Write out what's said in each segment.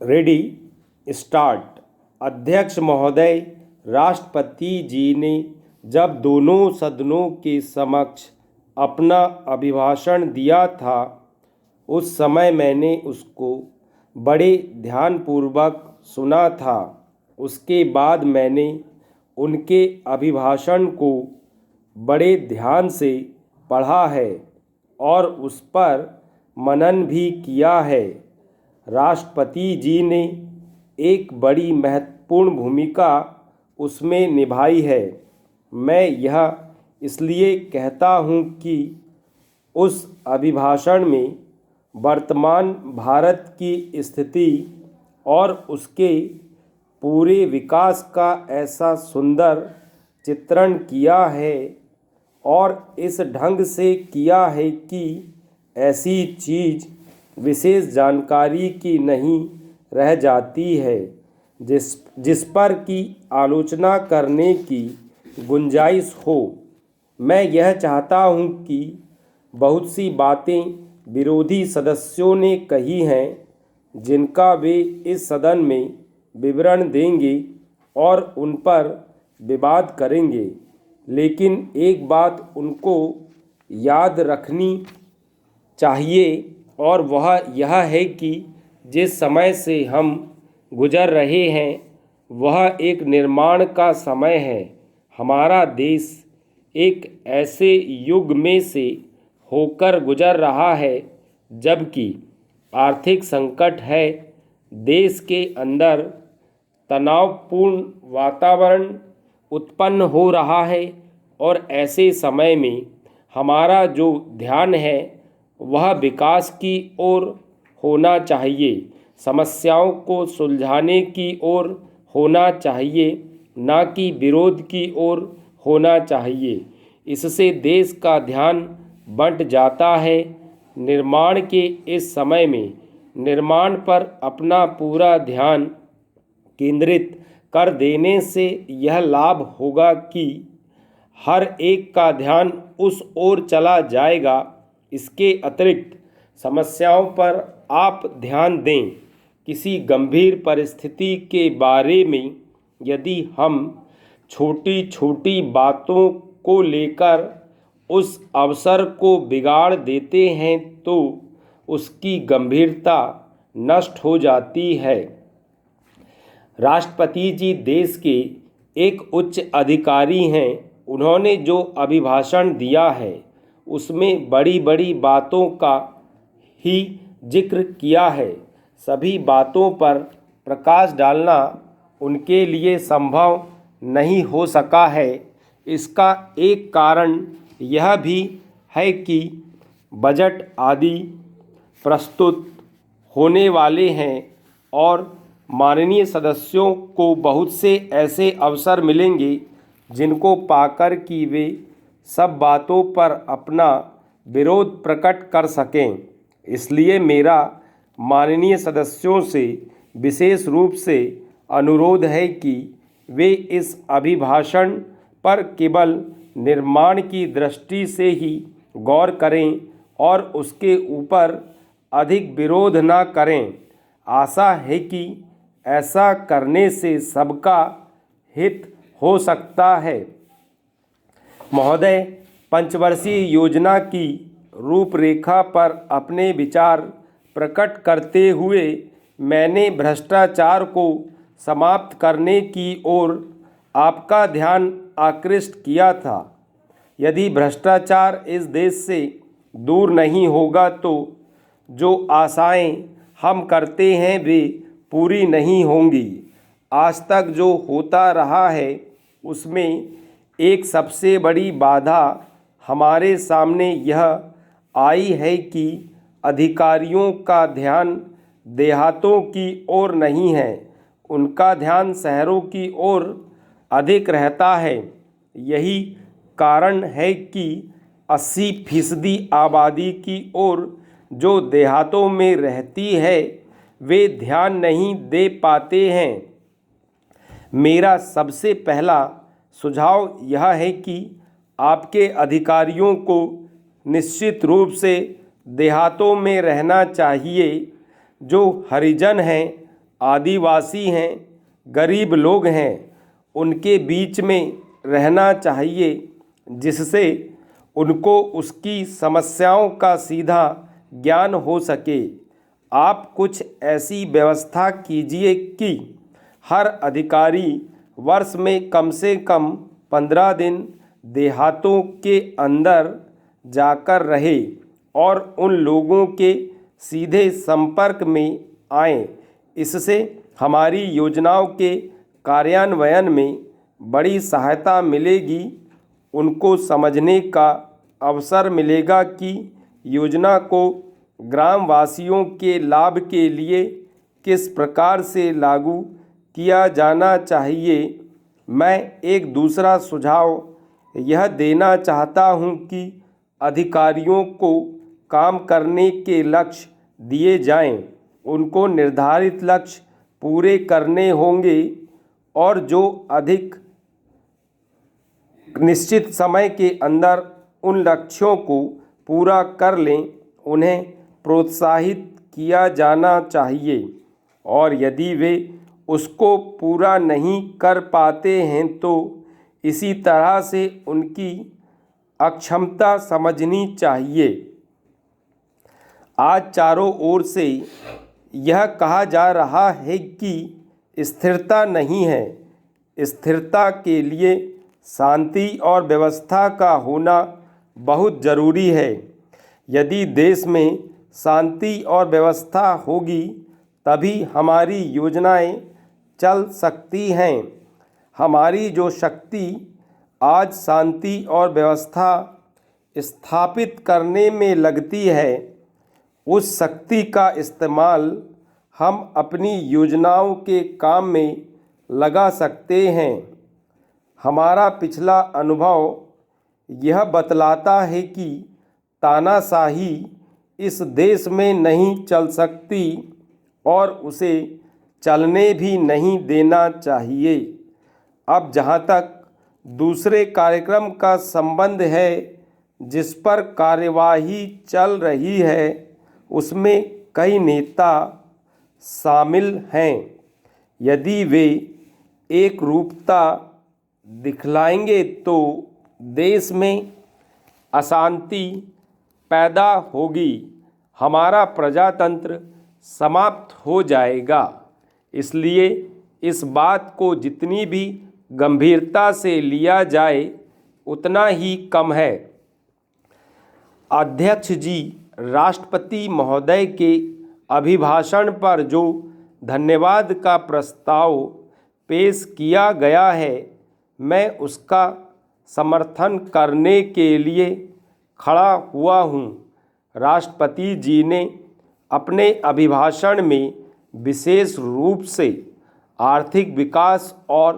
Ready start. अध्यक्ष महोदय, राष्ट्रपति जी ने जब दोनों सदनों के समक्ष अपना अभिभाषण दिया था, उस समय मैंने उसको बड़े ध्यानपूर्वक सुना था। उसके बाद मैंने उनके अभिभाषण को बड़े ध्यान से पढ़ा है और उस पर मनन भी किया है। राष्ट्रपति जी ने एक बड़ी महत्वपूर्ण भूमिका उसमें निभाई है। मैं यह इसलिए कहता हूँ कि उस अभिभाषण में वर्तमान भारत की स्थिति और उसके पूरे विकास का ऐसा सुंदर चित्रण किया है और इस ढंग से किया है कि ऐसी चीज़ विशेष जानकारी की नहीं रह जाती है जिस पर की आलोचना करने की गुंजाइश हो। मैं यह चाहता हूँ कि बहुत सी बातें विरोधी सदस्यों ने कही हैं जिनका वे इस सदन में विवरण देंगे और उन पर विवाद करेंगे, लेकिन एक बात उनको याद रखनी चाहिए और वह यह है कि जिस समय से हम गुजर रहे हैं वह एक निर्माण का समय है। हमारा देश एक ऐसे युग में से होकर गुजर रहा है जबकि आर्थिक संकट है, देश के अंदर तनावपूर्ण वातावरण उत्पन्न हो रहा है और ऐसे समय में हमारा जो ध्यान है वह विकास की ओर होना चाहिए, समस्याओं को सुलझाने की ओर होना चाहिए, ना कि विरोध की ओर होना चाहिए। इससे देश का ध्यान बंट जाता है। निर्माण के इस समय में निर्माण पर अपना पूरा ध्यान केंद्रित कर देने से यह लाभ होगा कि हर एक का ध्यान उस ओर चला जाएगा। इसके अतिरिक्त समस्याओं पर आप ध्यान दें। किसी गंभीर परिस्थिति के बारे में यदि हम छोटी छोटी बातों को लेकर उस अवसर को बिगाड़ देते हैं तो उसकी गंभीरता नष्ट हो जाती है। राष्ट्रपति जी देश के एक उच्च अधिकारी हैं। उन्होंने जो अभिभाषण दिया है उसमें बड़ी बड़ी बातों का ही जिक्र किया है। सभी बातों पर प्रकाश डालना उनके लिए संभव नहीं हो सका है। इसका एक कारण यह भी है कि बजट आदि प्रस्तुत होने वाले हैं और माननीय सदस्यों को बहुत से ऐसे अवसर मिलेंगे जिनको पाकर कि वे सब बातों पर अपना विरोध प्रकट कर सकें। इसलिए मेरा माननीय सदस्यों से विशेष रूप से अनुरोध है कि वे इस अभिभाषण पर केवल निर्माण की दृष्टि से ही गौर करें और उसके ऊपर अधिक विरोध न करें। आशा है कि ऐसा करने से सबका हित हो सकता है। महोदय, पंचवर्षीय योजना की रूपरेखा पर अपने विचार प्रकट करते हुए मैंने भ्रष्टाचार को समाप्त करने की ओर आपका ध्यान आकृष्ट किया था। यदि भ्रष्टाचार इस देश से दूर नहीं होगा तो जो आशाएं हम करते हैं वे पूरी नहीं होंगी। आज तक जो होता रहा है उसमें एक सबसे बड़ी बाधा हमारे सामने यह आई है कि अधिकारियों का ध्यान देहातों की ओर नहीं है, उनका ध्यान शहरों की ओर अधिक रहता है। यही कारण है कि 80% आबादी की ओर जो देहातों में रहती है वे ध्यान नहीं दे पाते हैं। मेरा सबसे पहला सुझाव यह है कि आपके अधिकारियों को निश्चित रूप से देहातों में रहना चाहिए। जो हरिजन हैं आदिवासी हैं, गरीब लोग हैं, उनके बीच में रहना चाहिए, जिससे उनको उसकी समस्याओं का सीधा ज्ञान हो सके। आप कुछ ऐसी व्यवस्था कीजिए कि हर अधिकारी वर्ष में कम से कम 15 दिन देहातों के अंदर जाकर रहे और उन लोगों के सीधे संपर्क में आए। इससे हमारी योजनाओं के कार्यान्वयन में बड़ी सहायता मिलेगी। उनको समझने का अवसर मिलेगा कि योजना को ग्रामवासियों के लाभ के लिए किस प्रकार से लागू किया जाना चाहिए। मैं एक दूसरा सुझाव यह देना चाहता हूँ कि अधिकारियों को काम करने के लक्ष्य दिए जाएं। उनको निर्धारित लक्ष्य पूरे करने होंगे और जो अधिक निश्चित समय के अंदर उन लक्ष्यों को पूरा कर लें, उन्हें प्रोत्साहित किया जाना चाहिए। और यदि वे उसको पूरा नहीं कर पाते हैं तो इसी तरह से उनकी अक्षमता समझनी चाहिए। आज चारों ओर से यह कहा जा रहा है कि स्थिरता नहीं है। स्थिरता के लिए शांति और व्यवस्था का होना बहुत ज़रूरी है। यदि देश में शांति और व्यवस्था होगी तभी हमारी योजनाएं चल सकती हैं। हमारी जो शक्ति आज शांति और व्यवस्था स्थापित करने में लगती है, उस शक्ति का इस्तेमाल हम अपनी योजनाओं के काम में लगा सकते हैं। हमारा पिछला अनुभव यह बतलाता है कि तानाशाही इस देश में नहीं चल सकती और उसे चलने भी नहीं देना चाहिए। अब जहाँ तक दूसरे कार्यक्रम का संबंध है जिस पर कार्यवाही चल रही है, उसमें कई नेता शामिल हैं। यदि वे एक रूपता दिखलाएंगे तो देश में अशांति पैदा होगी, हमारा प्रजातंत्र समाप्त हो जाएगा। इसलिए इस बात को जितनी भी गंभीरता से लिया जाए उतना ही कम है। अध्यक्ष जी, राष्ट्रपति महोदय के अभिभाषण पर जो धन्यवाद का प्रस्ताव पेश किया गया है, मैं उसका समर्थन करने के लिए खड़ा हुआ हूँ। राष्ट्रपति जी ने अपने अभिभाषण में विशेष रूप से आर्थिक विकास और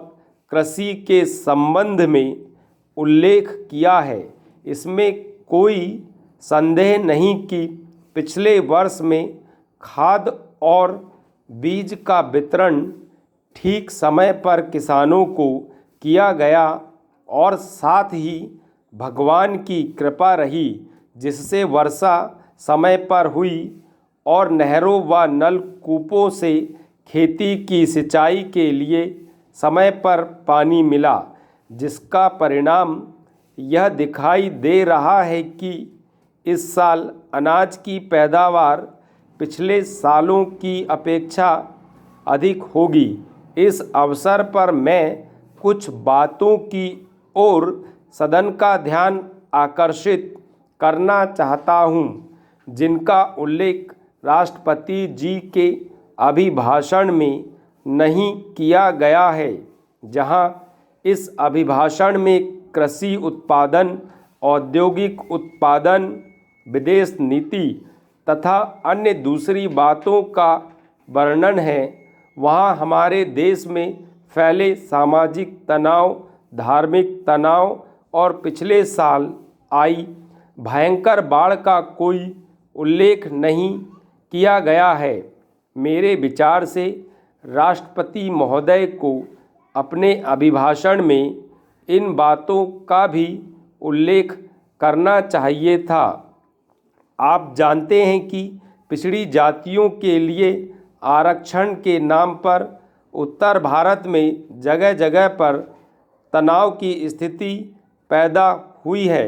कृषि के संबंध में उल्लेख किया है। इसमें कोई संदेह नहीं कि पिछले वर्ष में खाद और बीज का वितरण ठीक समय पर किसानों को किया गया और साथ ही भगवान की कृपा रही, जिससे वर्षा समय पर हुई और नहरों व नलकूपों से खेती की सिंचाई के लिए समय पर पानी मिला, जिसका परिणाम यह दिखाई दे रहा है कि इस साल अनाज की पैदावार पिछले सालों की अपेक्षा अधिक होगी। इस अवसर पर मैं कुछ बातों की ओर सदन का ध्यान आकर्षित करना चाहता हूं, जिनका उल्लेख राष्ट्रपति जी के अभिभाषण में नहीं किया गया है। जहां इस अभिभाषण में कृषि उत्पादन, औद्योगिक उत्पादन, विदेश नीति तथा अन्य दूसरी बातों का वर्णन है, वहाँ हमारे देश में फैले सामाजिक तनाव, धार्मिक तनाव और पिछले साल आई भयंकर बाढ़ का कोई उल्लेख नहीं किया गया है। मेरे विचार से राष्ट्रपति महोदय को अपने अभिभाषण में इन बातों का भी उल्लेख करना चाहिए था। आप जानते हैं कि पिछड़ी जातियों के लिए आरक्षण के नाम पर उत्तर भारत में जगह जगह पर तनाव की स्थिति पैदा हुई है।